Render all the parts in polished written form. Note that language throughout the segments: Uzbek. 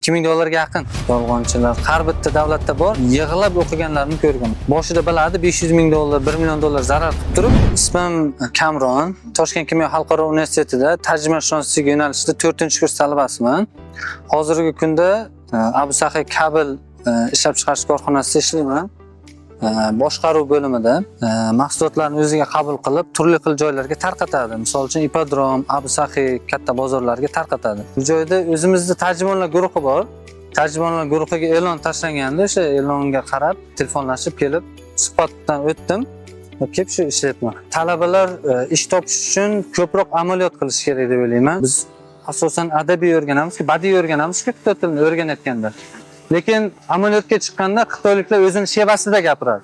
$2000 ga yaqin yolg'onchilar har bitta davlatda bor, yig'lab o'qiganlarni ko'rgan. Boshida biladi $500 ming, $1 million zarar qilib turib, ismim Kamron, Toshkent kimyo xalqaro universitetida tarjimashunoslik yo'nalishida 4-kurs talabasiman. Hozirgi kunda Abu Sahiy kabel ishlab chiqarish korxonasida ishlayman. Boshqaruv bo'limida mahsulotlarni o'ziga qabul qilib, turli xil joylarga tarqatadi. Misol uchun Ipodrom, Abu Sahiy katta bozorlarga tarqatadi. Bu joyda o'zimizda tarjimonlar guruhi bor. Tarjimonlar guruhiga e'lon tashlanganda, o'sha e'longa qarab telefonlashib kelib, suhbatdan o'tdim va kelib shu ishlayapman. Talabalar ish topish uchun ko'proq amaliyot qilish kerak deb o'ylayman. Biz asosan adabiy o'rganamiz, badiiy o'rganamiz, xitoy tilini o'rganayotganda. Lekin amaliyotga chiqqanda xitoyliklar o'zini shevasida gapiradi.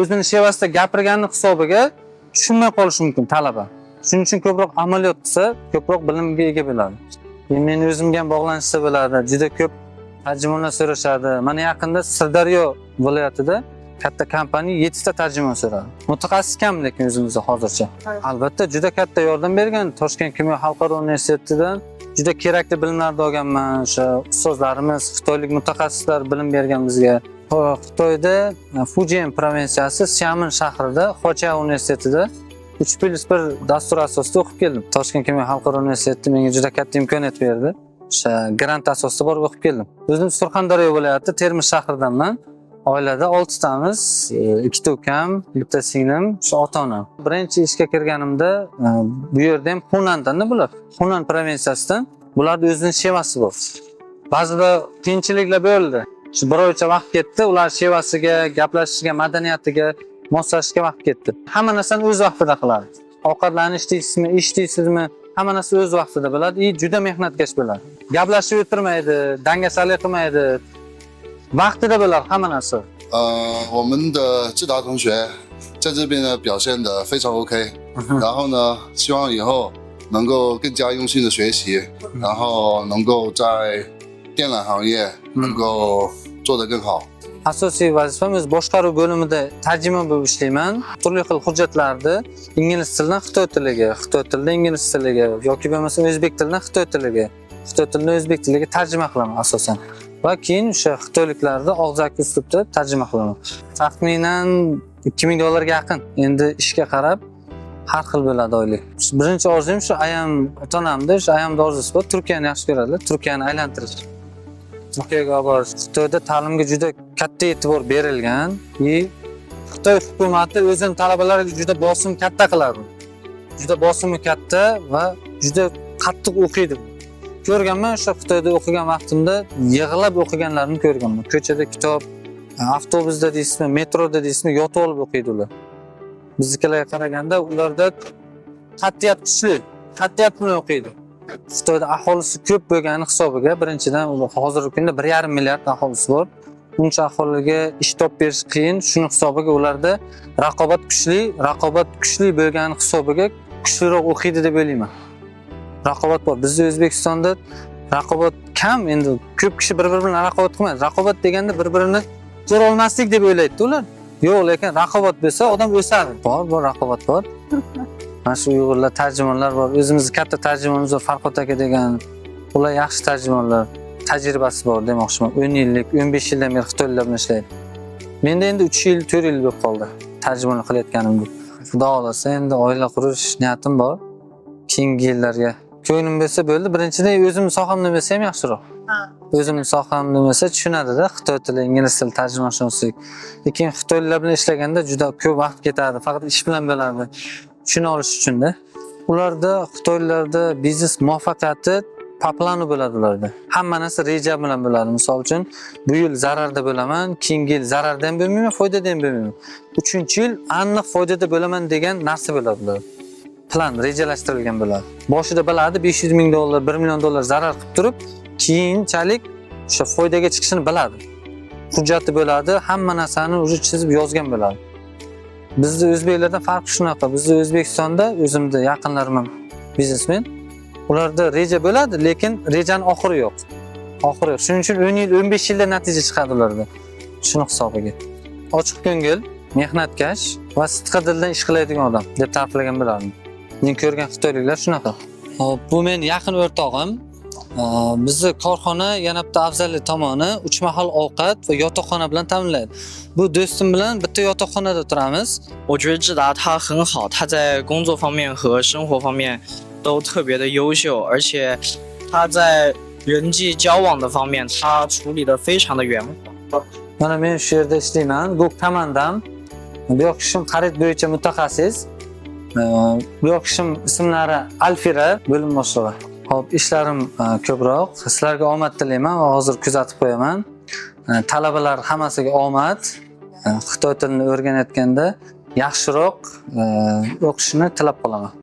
O'zini shevasida gapirganning hisobiga tushunmay qolishi mumkin talaba. Shuning uchun ko'proq amaliyot qilsa, ko'proq bilimga ega bo'ladi. Men o'zimga ham bog'lanishsa bo'ladi. Juda ko'p tarjimonlar so'rashadi. Mana yaqinda Sirdaryo viloyatida katta kompaniya 7 ta tarjimon so'radi. Mutaxassis kam lekin o'zimizda hozircha. Albatta juda katta yordam bergan Toshkent kimyo xalqaro universitetidan juda kerakli bilimlarni olganman. O'sha ustozlarimiz, xitoylik mutaxassislar bilim bergan bizga. Xitoyda Fujian provinsiyasi Xiamen shahrida Xocha universitetida 3+1 dastur asosida o'qib keldim. Toshkent kimyo xalqaro universiteti menga juda katta imkoniyat berdi. O'sha grant asosida borib o'qib keldim. O'zim Surxondaryo viloyati Termiz shahridanman. Oilada 6 tamiz, 2 ta ukam, 1 ta singlim, shu ota-onam. Birinchi ishga kirganimda bu yerda ham Xunandan bular. Xunan provinsiyasidan bularda o'zining shevasi bor. Ba'zida qiyinchiliklar bo'ldi. Shu bir oycha vaqt ketdi, ular shevasiga, gaplashishiga, madaniyatiga moslashishga vaqt ketdi. Hamma narsani o'z vaqtida qiladi. Ovqatlanish deysizmi, ish deysizmi, hamma narsa o'z vaqtida bo'ladi, juda mehnatkash bo'ladi. Gaplashib o'tirmaydi, dangasalik qilmaydi. vaqtida bo'ladi hamma narsa.我们的智达同学在这边呢表现得非常 OK， 然后呢，希望以后能够更加用心的学习，然后能够在电缆行业能够做得更好。 Asosiy vazifamiz boshqaruv bo'limida tarjimon bo'lib ishlayman. Turli xil hujjatlarni ingliz tilidan xitoy tiliga, xitoy tilidan ingliz tiliga yoki bo'lmasa o'zbek tilidan xitoy tiliga, xitoy tilidan o'zbek tiliga tarjima qilaman asosan. Va keyin o'sha xitoyliklarni og'zaki uslubda tarjima qilaman. Taxminan $2000 ga yaqin. Endi ishga qarab har xil bo'ladi oylik. Birinchi orzum shu ayam ota-onamda, shu ayamda orzusi bor. Turkiyani yaxshi ko'radilar. Turkiyani aylantirish. Turkiyaga borish. Xitoyda ta'limga juda katta e'tibor berilgan. Xitoy hukumati o'zining talabalariga juda bosim katta qiladi. Juda bosimi katta va juda qattiq o'qiydi. Ko'rganman, o'sha Xitoyda o'qigan vaqtimda yig'lab o'qiganlarni ko'rganman. Ko'chada kitob, avtobusda deysizmi, metroda deysizmi, yotib olib o'qiydi ular. Biznikilarga qaraganda ularda qat'iyat kuchli, qat'iyat bilan o'qiydi. Xitoyda aholisi ko'p bo'lgani hisobiga birinchidan hozirgi kunda 1,5 milliard aholisi bor. Uncha aholiga ish topib berish qiyin. Shuning hisobiga ularda raqobat kuchli bo'lgani hisobiga kuchliroq o'qiydi deb o'ylayman. Raqobat bor. Bizda O'zbekistonda raqobat kam, endi ko'p kishi bir-biri bilan raqobat qilmaydi. Raqobat deganda bir-birini ko'ra olmaslik deb o'ylaydi ular. Yo'q, lekin raqobat bo'lsa odam o'sadi. Bor, raqobat bor. Mana shu Uyg'urlar tarjimonlar bor. O'zimizning katta tarjimonimiz bor, Farhod aka degan. Ular yaxshi tarjimonlar, tajribasi bor demoqchiman. 10 yillik, 15 yildan beri xitoylar bilan ishlaydi. Menda endi 3 yil, 4 yil bo'lib qoldi tarjimonlik qilayotganimga. Xudo xolasa endi oila qurish niyatim bor. Keyingi yillarga ko'nglim bo'lsa bo'ldi. Birinchidan o'zim sohamda bo'lsa ham yaxshiroq. O'zim sohamda bo'lsa tushunadi-da, xitoy tili, ingliz tili, tarjimonchilik. Lekin xitoylar bilan ishlaganda juda ko'p vaqt ketadi, faqat ish bilan bo'ladi. Tushuna olish uchun-da. Ularda xitoylarda biznes muvaffaqiyati paplanib bo'ladi ularda. Hamma narsa reja bilan bo'ladi. Misol uchun, bu yil zararda bo'laman, keyingi yil zararda ham bo'lmayman, foydada ham bo'lmayman. 3-yil aniq foydada bo'laman degan narsa bo'ladi ular. Plan rejalashtirilgan bo'ladi. Boshida biladi $500 ming, $1 million zarar qilib turib, keyinchalik o'sha foydaga chiqishini biladi. Hujjati bo'ladi, hamma narsani o'zi chizib yozgan bo'ladi. Bizda o'zbeklardan farqi shunaqa. Bizda O'zbekistonda o'zimda yaqinlarim ham biznesmen. Ularda reja bo'ladi, lekin rejaning oxiri yo'q. Shuning uchun 10 yil, 15 yilda natija chiqadi ularda. Shuni hisobiga. Ochiq ko'ngil, mehnatkash va sidqi dildan ish qiladigan odam deb ta'riflagan bo'lardim. Men ko'rgan xitoyliklar shunaqa. Hop, bu men yaqin o'rtog'im. Bizni korxona yana bitta afzalli tomoni 3 mahal ovqat va yotoqxona bilan ta'minlaydi. Bu do'stim bilan bitta yotoqxonada turamiz.我觉得智达它很好，它在工作方面和生活方面都特别的优秀，而且它在人际交往的方面，它处理的非常的圆滑。 Mana men shu yerda ishlayman. Bu komandam. Bu yoq kishim xarid bo'yicha mutaxassis. Bu yoq kishim ismlari Alfira, bo'lim boshlig'i. Hop, ishlarim ko'proq. Sizlarga omad tilayman va hozir kuzatib qo'yaman. Talabalar hammasiga omad. Xitoy tilini o'rganayotganda yaxshiroq o'qishni tilab qolaman.